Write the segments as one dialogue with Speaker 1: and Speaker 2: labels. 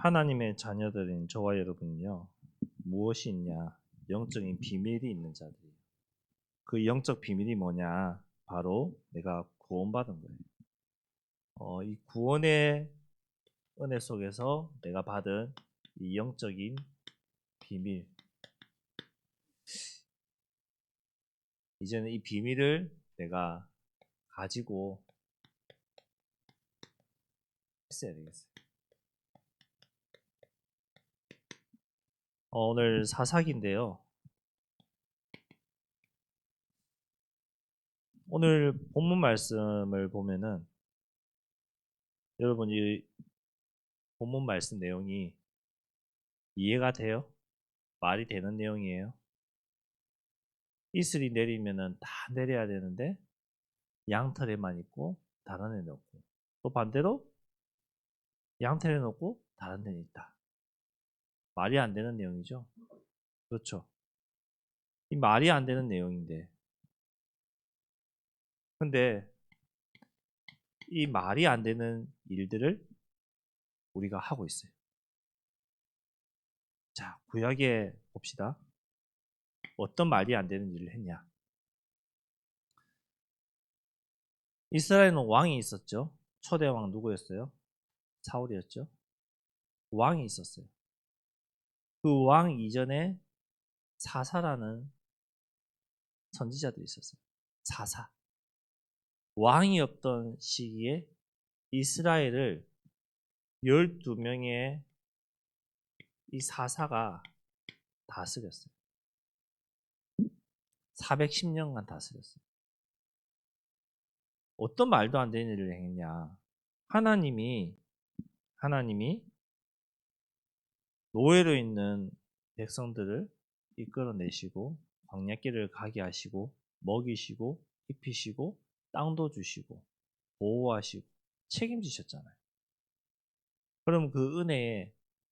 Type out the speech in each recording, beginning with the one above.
Speaker 1: 하나님의 자녀들인 저와 여러분은요, 무엇이 있냐? 영적인 비밀이 있는 자들이에요. 그 영적 비밀이 뭐냐? 바로 내가 구원받은 거예요. 이 구원의 은혜 속에서 내가 받은 이 영적인 비밀. 이제는 이 비밀을 내가 가지고 했어야 되겠어요. 오늘 사사기인데요. 오늘 본문 말씀을 보면은 여러분 이 본문 말씀 내용이 이해가 돼요? 말이 되는 내용이에요? 이슬이 내리면은 다 내려야 되는데 양털에만 있고 다른 데는 없고, 또 반대로 양털에는 없고 다른 데는 있다. 말이 안 되는 내용이죠. 그렇죠. 이 말이 안 되는 내용인데, 근데 이 말이 안 되는 일들을 우리가 하고 있어요. 자, 구약에 봅시다. 어떤 말이 안 되는 일을 했냐? 이스라엘은 왕이 있었죠. 초대 왕 누구였어요? 사울이었죠. 왕이 있었어요. 그 왕 이전에 사사라는 선지자들이 있었어요. 사사. 왕이 없던 시기에 이스라엘을 12명의 이 사사가 다스렸어요. 410년간 다스렸어요. 어떤 말도 안 되는 일을 했냐? 하나님이 노예로 있는 백성들을 이끌어내시고 광야길을 가게 하시고 먹이시고 입히시고 땅도 주시고 보호하시고 책임지셨잖아요. 그럼 그 은혜에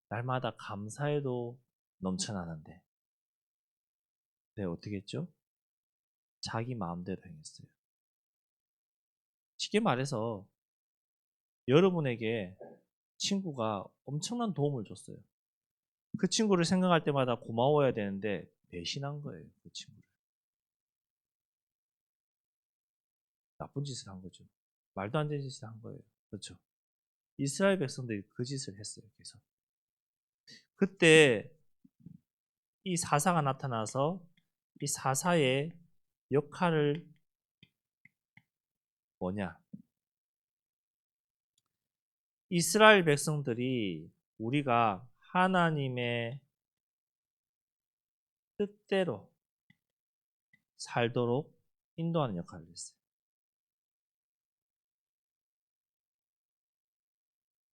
Speaker 1: 날마다 감사해도 넘쳐나는데, 네, 어떻게 했죠? 자기 마음대로 행했어요. 쉽게 말해서 여러분에게 친구가 엄청난 도움을 줬어요. 그 친구를 생각할 때마다 고마워야 되는데 배신한 거예요. 그 친구를. 나쁜 짓을 한 거죠. 말도 안 되는 짓을 한 거예요. 그렇죠. 이스라엘 백성들이 그 짓을 했어요. 계속. 그때 이 사사가 나타나서 이 사사의 역할을 뭐냐? 이스라엘 백성들이 우리가 하나님의 뜻대로 살도록 인도하는 역할을 했어요.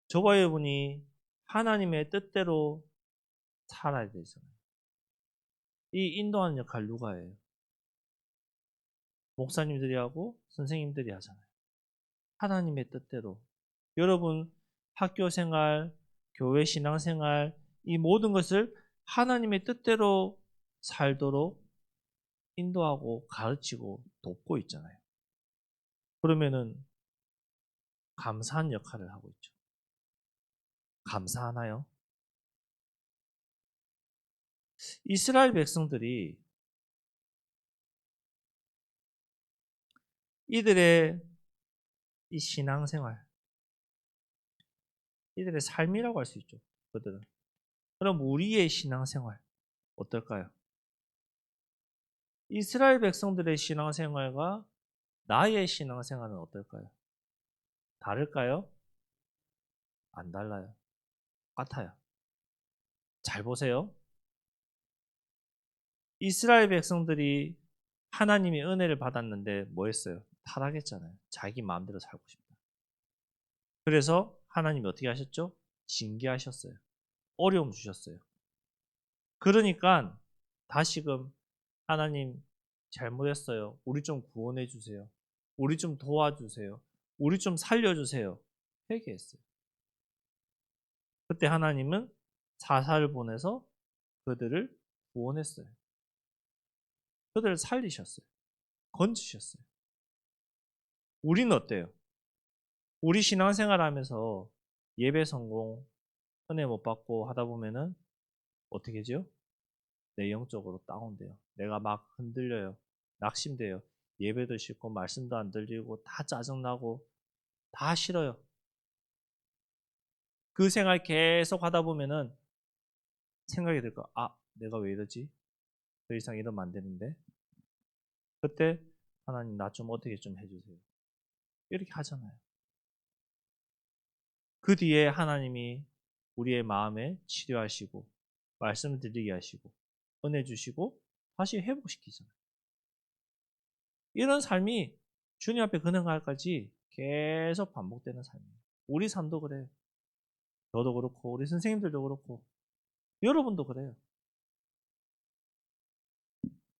Speaker 1: 저와 여러분이 하나님의 뜻대로 살아야 되잖아요. 이 인도하는 역할 누가 해요? 목사님들이 하고 선생님들이 하잖아요. 하나님의 뜻대로. 여러분 학교 생활, 교회 신앙 생활, 이 모든 것을 하나님의 뜻대로 살도록 인도하고 가르치고 돕고 있잖아요. 그러면은 감사한 역할을 하고 있죠. 감사하나요? 이스라엘 백성들이 이들의 이 신앙생활, 이들의 삶이라고 할 수 있죠. 그들은. 그럼 우리의 신앙생활 어떨까요? 이스라엘 백성들의 신앙생활과 나의 신앙생활은 어떨까요? 다를까요? 안 달라요. 똑같아요. 잘 보세요. 이스라엘 백성들이 하나님의 은혜를 받았는데 뭐 했어요? 타락했잖아요. 자기 마음대로 살고 싶다. 그래서 하나님이 어떻게 하셨죠? 징계하셨어요. 어려움 주셨어요. 그러니까 다시금 하나님 잘못했어요. 우리 좀 구원해 주세요. 우리 좀 도와주세요. 우리 좀 살려주세요. 회개했어요. 그때 하나님은 사사를 보내서 그들을 구원했어요. 그들을 살리셨어요. 건지셨어요. 우리는 어때요? 우리 신앙생활 하면서 예배 성공, 은혜 못 받고 하다 보면은 어떻게 하죠? 내 영적으로 다운돼요. 내가 막 흔들려요. 낙심돼요. 예배도 싫고 말씀도 안 들리고 다 짜증나고 다 싫어요. 그 생활 계속 하다 보면은 생각이 들 거야. 아, 내가 왜 이러지? 더 이상 이러면 안 되는데. 그때 하나님 나 좀 어떻게 좀 해주세요. 이렇게 하잖아요. 그 뒤에 하나님이 우리의 마음에 치료하시고 말씀을 드리게 하시고 은혜 주시고 다시 회복시키잖아요. 이런 삶이 주님 앞에 그날까지 계속 반복되는 삶이에요. 우리 삶도 그래요. 저도 그렇고 우리 선생님들도 그렇고 여러분도 그래요.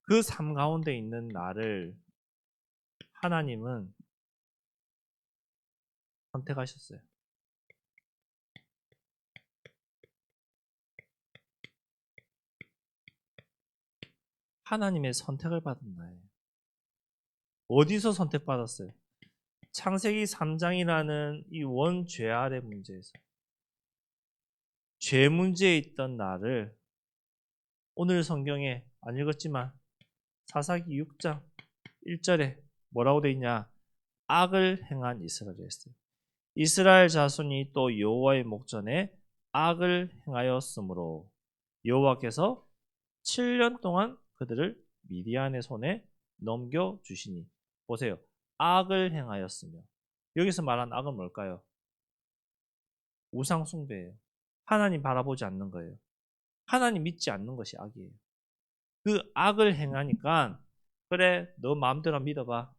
Speaker 1: 그 삶 가운데 있는 나를 하나님은 선택하셨어요. 하나님의 선택을 받은 나예요. 어디서 선택받았어요? 창세기 3장이라는 이 원죄아래 문제에서 죄 문제에 있던 나를 오늘 성경에 안 읽었지만 사사기 6장 1절에 뭐라고 돼 있냐? 악을 행한 이스라엘이 했어요. 이스라엘 자손이 또 여호와의 목전에 악을 행하였으므로 여호와께서 7년 동안 그들을 미디안의 손에 넘겨주시니 보세요. 악을 행하였으며 여기서 말한 악은 뭘까요? 우상 숭배예요. 하나님 바라보지 않는 거예요. 하나님 믿지 않는 것이 악이에요. 그 악을 행하니까 그래 너 마음대로 믿어봐.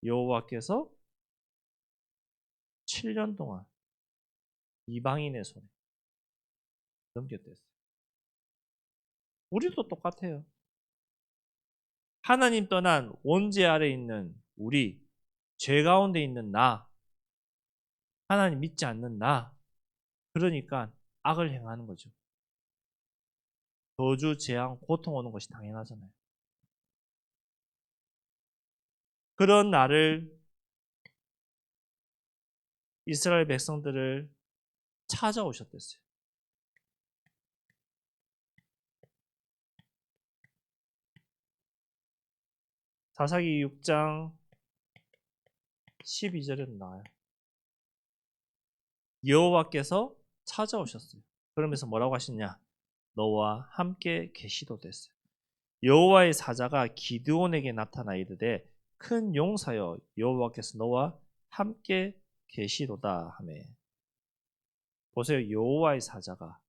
Speaker 1: 여호와께서 7년 동안 이방인의 손에 넘겼댔어요. 우리도 똑같아요. 하나님 떠난 원죄 아래 있는 우리, 죄 가운데 있는 나, 하나님 믿지 않는 나, 그러니까 악을 행하는 거죠. 저주, 재앙, 고통 오는 것이 당연하잖아요. 그런 나를 이스라엘 백성들을 찾아오셨댔어요. 사사기 6장 12절에 나와요. 여호와께서 찾아오셨어요. 그러면서 뭐라고 하시냐? 너와 함께 계시도됐어요. 여호와의 사자가 기드온에게 나타나 이르되 큰 용사여 여호와께서 너와 함께 계시도다 하매. 보세요. 여호와의 사자가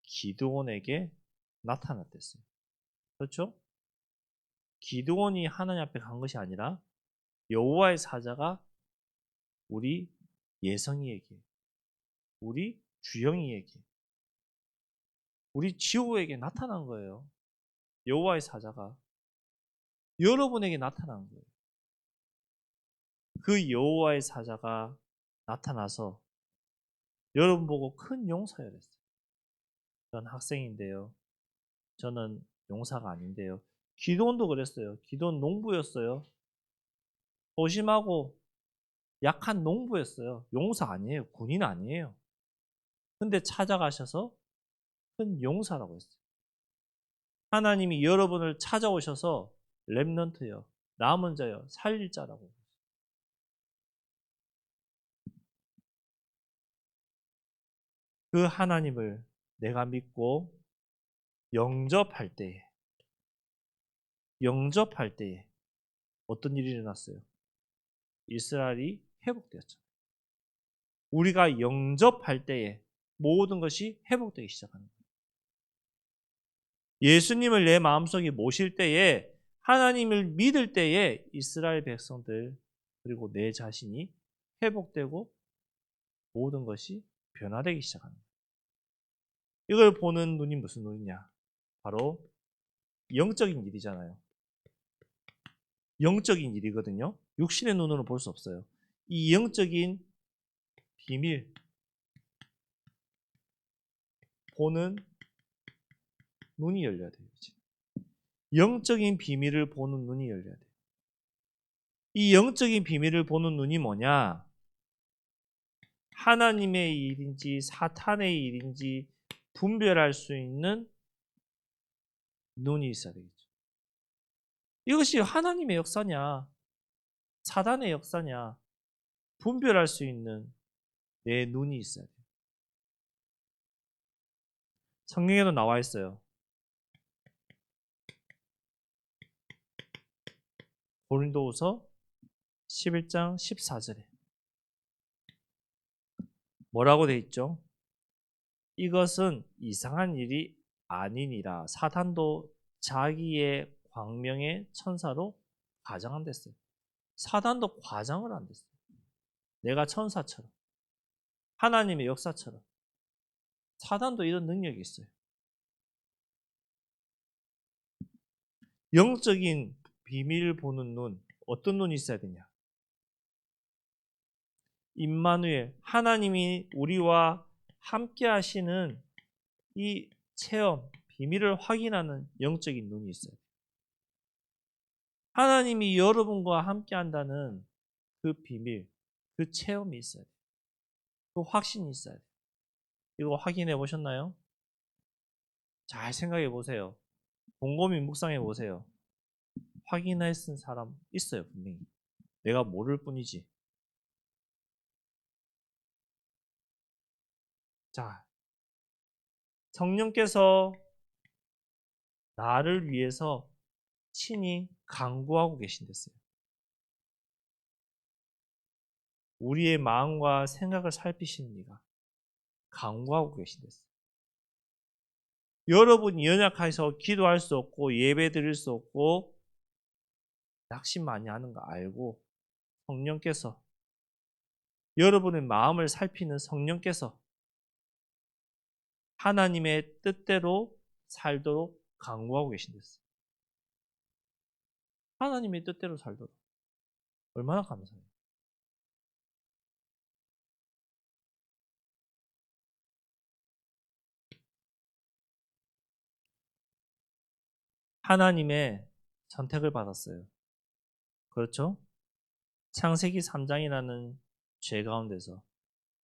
Speaker 1: 기드온에게 나타났댔어요. 그렇죠? 기드온이 하나님 앞에 간 것이 아니라 여호와의 사자가 우리 예성이에게, 우리 주영이에게, 우리 지호에게 나타난 거예요. 여호와의 사자가 여러분에게 나타난 거예요. 그 여호와의 사자가 나타나서 여러분 보고 큰 용사여 그랬어요. 전 학생인데요. 저는 용사가 아닌데요. 기도원도 그랬어요. 기도원 농부였어요. 소심하고 약한 농부였어요. 용사 아니에요. 군인 아니에요. 근데 찾아가셔서 큰 용사라고 했어요. 하나님이 여러분을 찾아오셔서 렘넌트요. 남은 자요. 살릴 자라고. 그 하나님을 내가 믿고 영접할 때에 어떤 일이 일어났어요? 이스라엘이 회복되었죠. 우리가 영접할 때에 모든 것이 회복되기 시작하는 거예요. 예수님을 내 마음속에 모실 때에 하나님을 믿을 때에 이스라엘 백성들 그리고 내 자신이 회복되고 모든 것이 변화되기 시작하는 거예요. 이걸 보는 눈이 무슨 눈이냐? 바로 영적인 일이잖아요. 영적인 일이거든요. 육신의 눈으로 볼 수 없어요. 이 영적인 비밀 보는 눈이 열려야 돼요. 영적인 비밀을 보는 눈이 열려야 돼요. 이 영적인 비밀을 보는 눈이 뭐냐? 하나님의 일인지 사탄의 일인지 분별할 수 있는 눈이 있어야 되겠죠. 이것이 하나님의 역사냐 사단의 역사냐 분별할 수 있는 내 눈이 있어야 돼요. 성경에도 나와 있어요. 고린도후서 11장 14절에 뭐라고 돼 있죠? 이것은 이상한 일이 아니니라. 사탄도 자기의 광명의 천사로 과장 안 됐어요. 사단도 과장을 안 됐어요. 내가 천사처럼 하나님의 역사처럼 사단도 이런 능력이 있어요. 영적인 비밀을 보는 눈, 어떤 눈이 있어야 되냐? 임마누엘, 하나님이 우리와 함께 하시는 이 체험, 비밀을 확인하는 영적인 눈이 있어요. 하나님이 여러분과 함께 한다는 그 비밀, 그 체험이 있어야 돼요. 그 확신이 있어야 돼요. 이거 확인해 보셨나요? 잘 생각해 보세요. 곰곰이 묵상해 보세요. 확인했은 사람 있어요, 분명히. 내가 모를 뿐이지. 자, 성령께서 나를 위해서 친히 강구하고 계신댔어요. 우리의 마음과 생각을 살피시는 이가 강구하고 계신댔어요. 여러분이 연약해서 기도할 수 없고 예배 드릴 수 없고 낙심 많이 하는 거 알고 성령께서 여러분의 마음을 살피는 성령께서 하나님의 뜻대로 살도록 강구하고 계신댔어요. 하나님의 뜻대로 살도록. 얼마나 감사해요. 하나님의 선택을 받았어요. 그렇죠? 창세기 3장이라는 죄 가운데서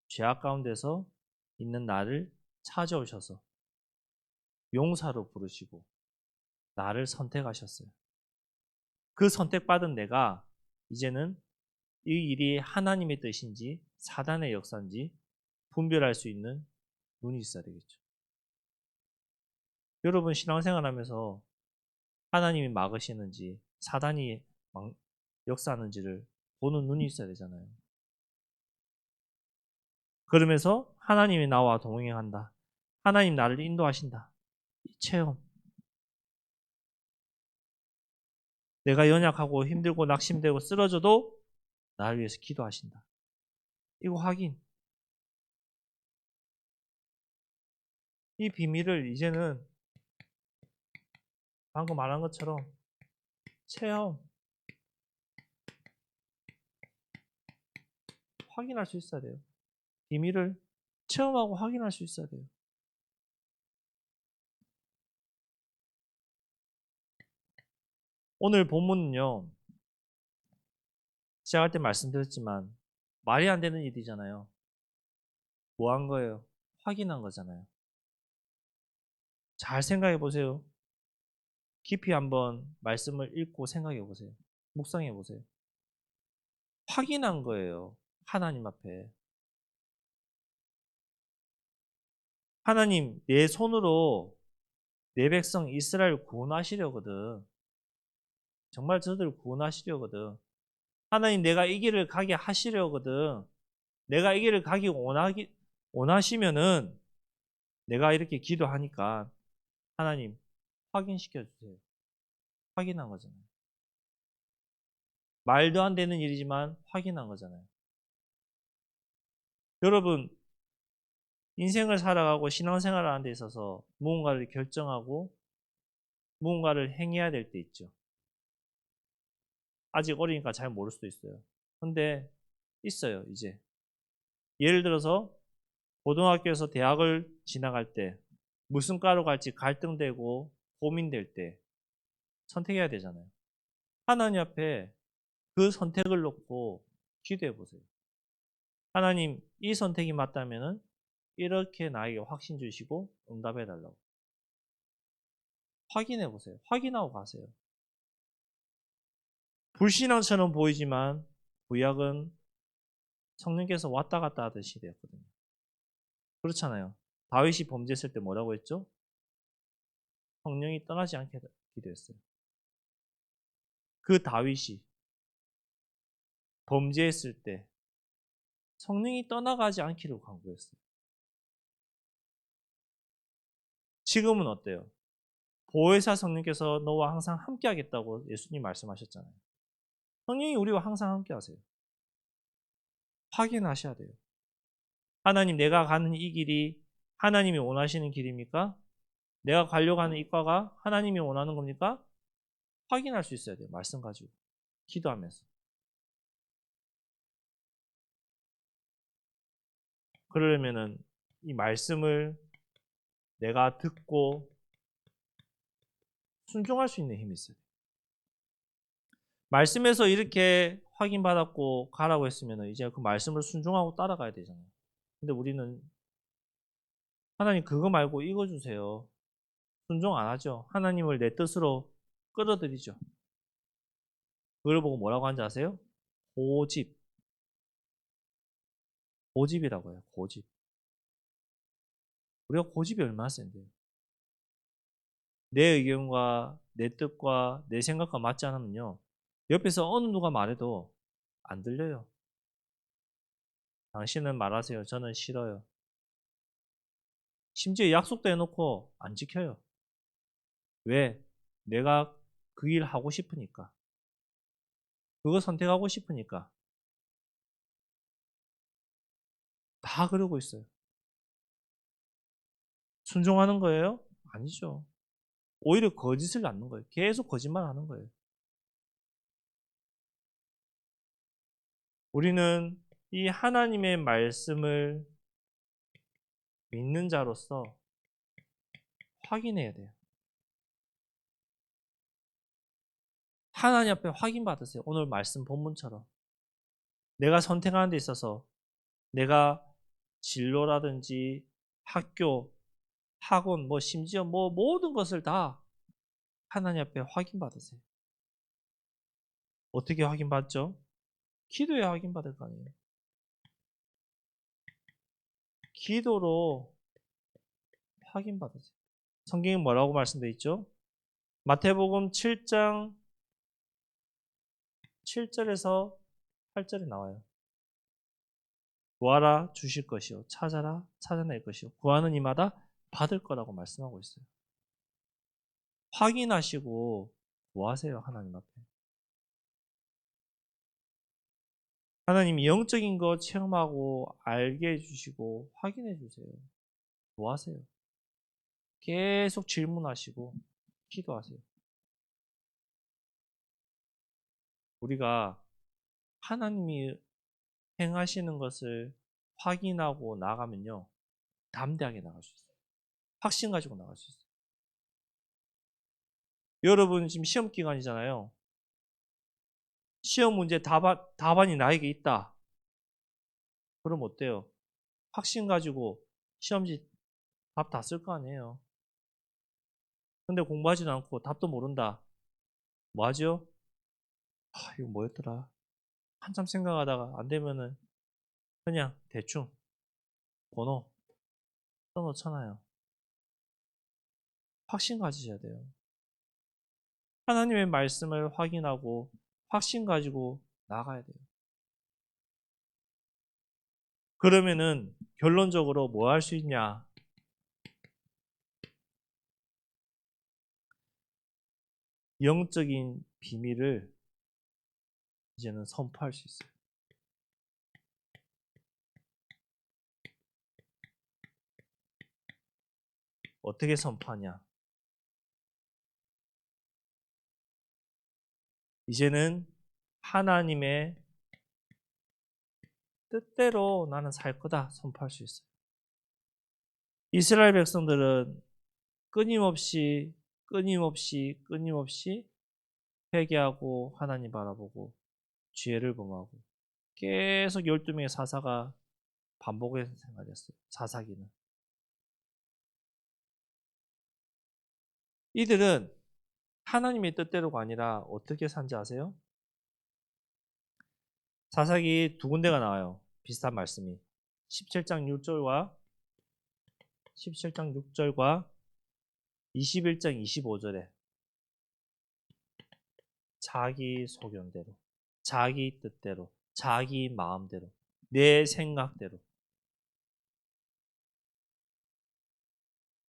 Speaker 1: 죄악 가운데서 있는 나를 찾아오셔서 용사로 부르시고 나를 선택하셨어요. 그 선택받은 내가 이제는 이 일이 하나님의 뜻인지 사단의 역사인지 분별할 수 있는 눈이 있어야 되겠죠. 여러분 신앙생활하면서 하나님이 막으시는지 사단이 역사하는지를 보는 눈이 있어야 되잖아요. 그러면서 하나님이 나와 동행한다. 하나님 나를 인도하신다. 이 체험. 내가 연약하고 힘들고 낙심되고 쓰러져도 나를 위해서 기도하신다. 이거 확인. 이 비밀을 이제는 방금 말한 것처럼 체험, 확인할 수 있어야 돼요. 비밀을 체험하고 확인할 수 있어야 돼요. 오늘 본문은요. 시작할 때 말씀드렸지만 말이 안 되는 일이잖아요. 뭐 한 거예요? 확인한 거잖아요. 잘 생각해 보세요. 깊이 한번 말씀을 읽고 생각해 보세요. 묵상해 보세요. 확인한 거예요. 하나님 앞에. 하나님, 내 손으로 내 백성 이스라엘 구원하시려거든. 정말 저들을 구원하시려거든. 하나님, 내가 이 길을 가게 하시려거든. 내가 이 길을 가기 원하시면은 내가 이렇게 기도하니까 하나님 확인시켜 주세요. 확인한 거잖아요. 말도 안 되는 일이지만 확인한 거잖아요. 여러분, 인생을 살아가고 신앙생활을 하는 데 있어서 무언가를 결정하고 무언가를 행해야 될 때 있죠. 아직 어리니까 잘 모를 수도 있어요. 근데 있어요, 이제. 예를 들어서 고등학교에서 대학을 지나갈 때 무슨 과로 갈지 갈등되고 고민될 때 선택해야 되잖아요. 하나님 앞에 그 선택을 놓고 기도해 보세요. 하나님 이 선택이 맞다면은 이렇게 나에게 확신 주시고 응답해 달라고. 확인해 보세요. 확인하고 가세요. 불신앙처럼 보이지만 구약은 성령께서 왔다 갔다 하던 시대였거든요. 그렇잖아요. 다윗이 범죄했을 때 뭐라고 했죠? 성령이 떠나지 않게 기도했어요. 그 다윗이 범죄했을 때 성령이 떠나가지 않기를 간구했어요. 지금은 어때요? 보혜사 성령께서 너와 항상 함께 하겠다고 예수님 말씀하셨잖아요. 성령이 우리와 항상 함께 하세요. 확인하셔야 돼요. 하나님, 내가 가는 이 길이 하나님이 원하시는 길입니까? 내가 가려고 하는 이 과가 하나님이 원하는 겁니까? 확인할 수 있어야 돼요. 말씀 가지고. 기도하면서. 그러려면은 이 말씀을 내가 듣고 순종할 수 있는 힘이 있어요. 말씀에서 이렇게 확인받았고 가라고 했으면 이제 그 말씀을 순종하고 따라가야 되잖아요. 근데 우리는 하나님 그거 말고 이거 주세요. 순종 안 하죠. 하나님을 내 뜻으로 끌어들이죠. 그걸 보고 뭐라고 하는지 아세요? 고집. 고집이라고 해요. 고집. 우리가 고집이 얼마나 센데요. 내 의견과 내 뜻과 내 생각과 맞지 않으면요. 옆에서 어느 누가 말해도 안 들려요. 당신은 말하세요. 저는 싫어요. 심지어 약속도 해놓고 안 지켜요. 왜? 내가 그 일 하고 싶으니까. 그거 선택하고 싶으니까. 다 그러고 있어요. 순종하는 거예요? 아니죠. 오히려 거짓을 낳는 거예요. 계속 거짓말 하는 거예요. 우리는 이 하나님의 말씀을 믿는 자로서 확인해야 돼요. 하나님 앞에 확인받으세요. 오늘 말씀 본문처럼. 내가 선택하는 데 있어서 내가 진로라든지 학교, 학원, 심지어 모든 것을 다 하나님 앞에 확인받으세요. 어떻게 확인받죠? 기도에 확인받을 거 아니에요. 기도로 확인받으세요. 성경에 뭐라고 말씀되어 있죠? 마태복음 7장 7절에서 8절에 나와요. 구하라 주실 것이요 찾아라 찾아낼 것이요 구하는 이마다 받을 거라고 말씀하고 있어요. 확인하시고 구하세요. 하나님 앞에. 하나님이 영적인 거 체험하고 알게 해주시고 확인해 주세요. 구하세요. 계속 질문하시고 기도하세요. 우리가 하나님이 행하시는 것을 확인하고 나가면요. 담대하게 나갈 수 있어요. 확신 가지고 나갈 수 있어요. 여러분 지금 시험 기간이잖아요. 시험 문제 답안이 나에게 있다. 그럼 어때요? 확신 가지고 시험지 답 다 쓸 거 아니에요. 근데 공부하지도 않고 답도 모른다. 뭐 하죠? 이거 뭐였더라? 한참 생각하다가 안 되면은 그냥 대충 번호 써놓잖아요. 확신 가지셔야 돼요. 하나님의 말씀을 확인하고 확신 가지고 나가야 돼요. 그러면은 결론적으로 뭐 할 수 있냐? 영적인 비밀을 이제는 선포할 수 있어요. 어떻게 선포하냐? 이제는 하나님의 뜻대로 나는 살 거다 선포할 수 있어요. 이스라엘 백성들은 끊임없이 회개하고 하나님 바라보고 죄를 범하고 계속 12명의 사사가 반복의 생활이었어요. 사사기는. 이들은 하나님의 뜻대로가 아니라 어떻게 산지 아세요? 사사기 두 군데가 나와요. 비슷한 말씀이. 17장 6절과 17장 6절과 21장 25절에 자기 소견대로, 자기 뜻대로, 자기 마음대로, 내 생각대로,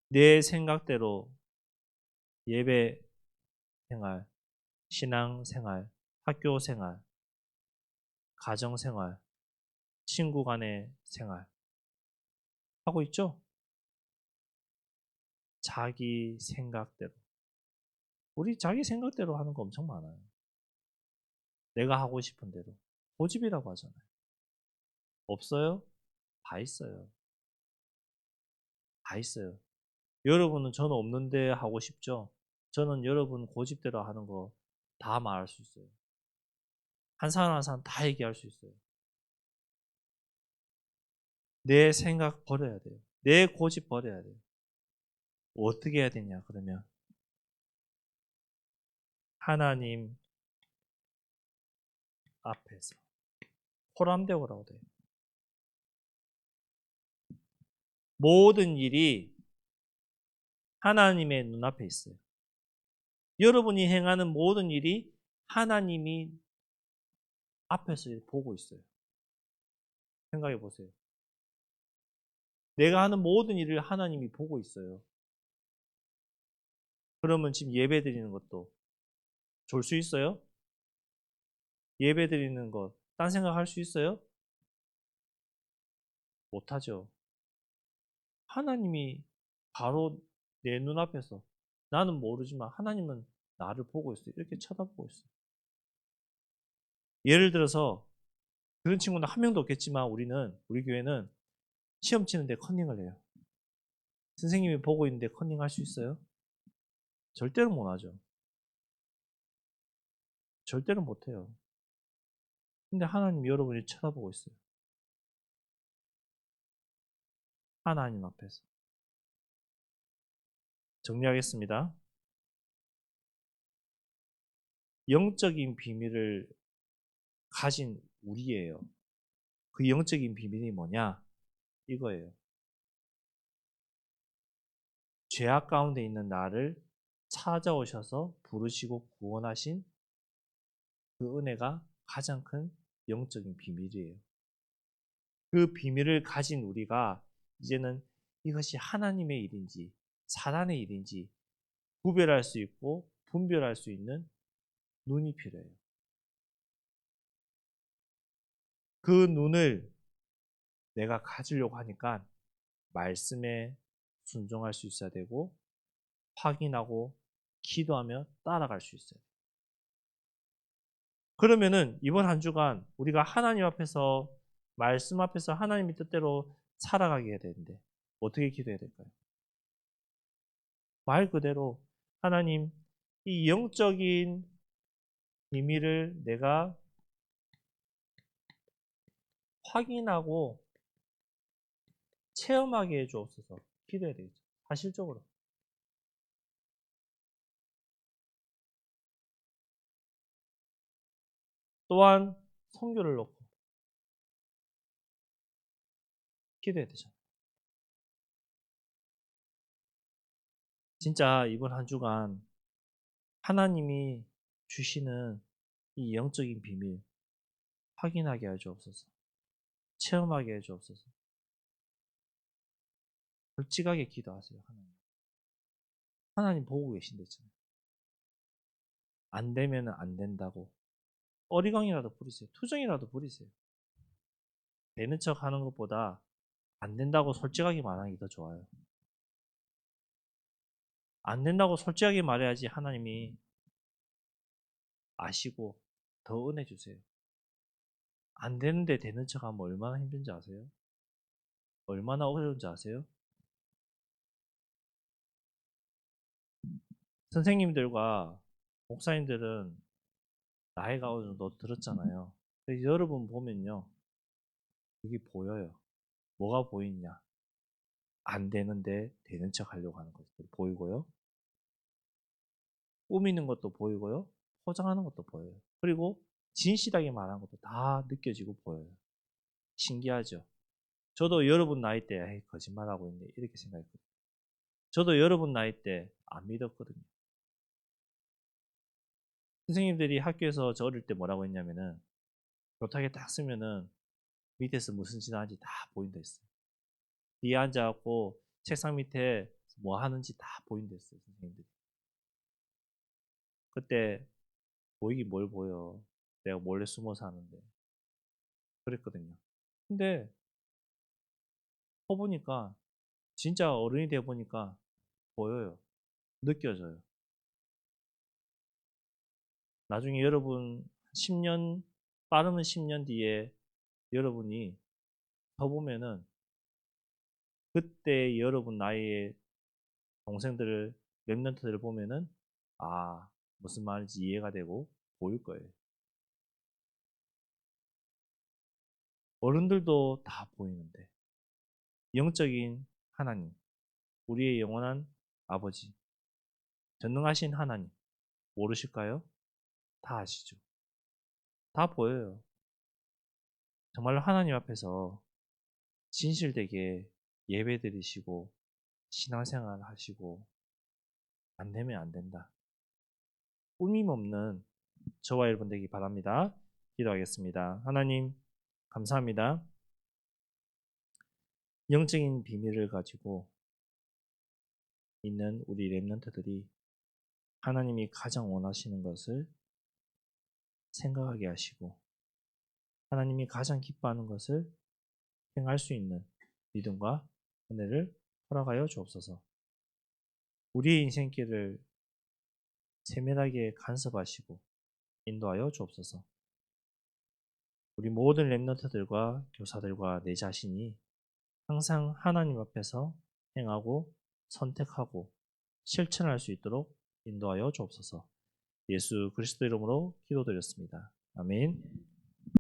Speaker 1: 내 생각대로 예배 생활, 신앙 생활, 학교 생활, 가정 생활, 친구 간의 생활 하고 있죠? 자기 생각대로. 우리 자기 생각대로 하는 거 엄청 많아요. 내가 하고 싶은 대로. 고집이라고 하잖아요. 없어요? 다 있어요. 다 있어요. 여러분은 저는 없는데 하고 싶죠? 저는 여러분 고집대로 하는 거 다 말할 수 있어요. 한 사람 한 사람 다 얘기할 수 있어요. 내 생각 버려야 돼요. 내 고집 버려야 돼요. 어떻게 해야 되냐 그러면 하나님 앞에서 호람되오라고 돼요. 모든 일이 하나님의 눈앞에 있어요. 여러분이 행하는 모든 일이 하나님이 앞에서 보고 있어요. 생각해 보세요. 내가 하는 모든 일을 하나님이 보고 있어요. 그러면 지금 예배 드리는 것도 졸 수 있어요? 예배 드리는 것, 딴 생각할 수 있어요? 못하죠. 하나님이 바로 내 눈앞에서 나는 모르지만 하나님은 나를 보고 있어요. 이렇게 쳐다보고 있어요. 예를 들어서 그런 친구는 한 명도 없겠지만 우리 교회는 시험 치는데 컨닝을 해요. 선생님이 보고 있는데 컨닝할 수 있어요? 절대로 못하죠. 절대로 못해요. 근데 하나님 여러분이 쳐다보고 있어요. 하나님 앞에서. 정리하겠습니다. 영적인 비밀을 가진 우리예요. 그 영적인 비밀이 뭐냐? 이거예요. 죄악 가운데 있는 나를 찾아오셔서 부르시고 구원하신 그 은혜가 가장 큰 영적인 비밀이에요. 그 비밀을 가진 우리가 이제는 이것이 하나님의 일인지 사단의 일인지 구별할 수 있고 분별할 수 있는 눈이 필요해요. 그 눈을 내가 가지려고 하니까 말씀에 순종할 수 있어야 되고 확인하고 기도하며 따라갈 수 있어요. 그러면은 이번 한 주간 우리가 하나님 앞에서 말씀 앞에서 하나님의 뜻대로 살아가게 해야 되는데 어떻게 기도해야 될까요? 말 그대로 하나님 이 영적인 비밀을 내가 확인하고 체험하게 해주옵소서. 기도해야 되겠죠. 사실적으로. 또한 성교를 놓고 기도해야 되잖아요. 진짜 이번 한 주간 하나님이 주시는 이 영적인 비밀 확인하게 해주옵소서. 체험하게 해주옵소서. 솔직하게 기도하세요. 하나님. 하나님 보고 계신댔잖아요. 안 되면 안 된다고. 어리광이라도 부리세요. 투정이라도 부리세요. 되는 척 하는 것보다 안 된다고 솔직하게 말하는 게 더 좋아요. 안 된다고 솔직하게 말해야지 하나님이 아시고 더 은혜 주세요. 안 되는데 되는 척 하면 얼마나 힘든지 아세요? 얼마나 어려운지 아세요? 선생님들과 목사님들은 나이가 어느 정도 들었잖아요. 여러분 보면요. 그게 보여요. 뭐가 보이냐? 안 되는데 되는 척 하려고 하는 것들 보이고요. 꾸미는 것도 보이고요. 포장하는 것도 보여요. 그리고 진실하게 말하는 것도 다 느껴지고 보여요. 신기하죠? 저도 여러분 나이 때 에이, 거짓말하고 있네 이렇게 생각했거든요. 저도 여러분 나이 때 안 믿었거든요. 선생님들이 학교에서 저 어릴 때 뭐라고 했냐면은 교탁에 딱 쓰면은 밑에서 무슨 짓 하는지 다 보인다 했어요. 뒤에 앉아갖고 책상 밑에 뭐 하는지 다 보인다 했어요. 선생님들이. 그때 보이긴 뭘 보여. 내가 몰래 숨어서 하는데. 그랬거든요. 근데 해보니까 진짜 어른이 돼 보니까 보여요. 느껴져요. 나중에 여러분 10년, 빠르면 10년 뒤에 여러분이 서보면은 그때 여러분 나이의 동생들을, 랩런트들을 보면은 아, 무슨 말인지 이해가 되고 보일 거예요. 어른들도 다 보이는데 영적인 하나님, 우리의 영원한 아버지, 전능하신 하나님 모르실까요? 다 아시죠? 다 보여요. 정말로 하나님 앞에서 진실되게 예배 드리시고 신앙생활 하시고 안 되면 안 된다. 꾸밈 없는 저와 여러분 되기 바랍니다. 기도하겠습니다. 하나님 감사합니다. 영적인 비밀을 가지고 있는 우리 랩런트들이 하나님이 가장 원하시는 것을 생각하게 하시고 하나님이 가장 기뻐하는 것을 행할 수 있는 믿음과 은혜를 허락하여 주옵소서. 우리의 인생길을 세밀하게 간섭하시고 인도하여 주옵소서. 우리 모든 랩런트들과 교사들과 내 자신이 항상 하나님 앞에서 행하고 선택하고 실천할 수 있도록 인도하여 주옵소서. 예수 그리스도 이름으로 기도드렸습니다. 아멘.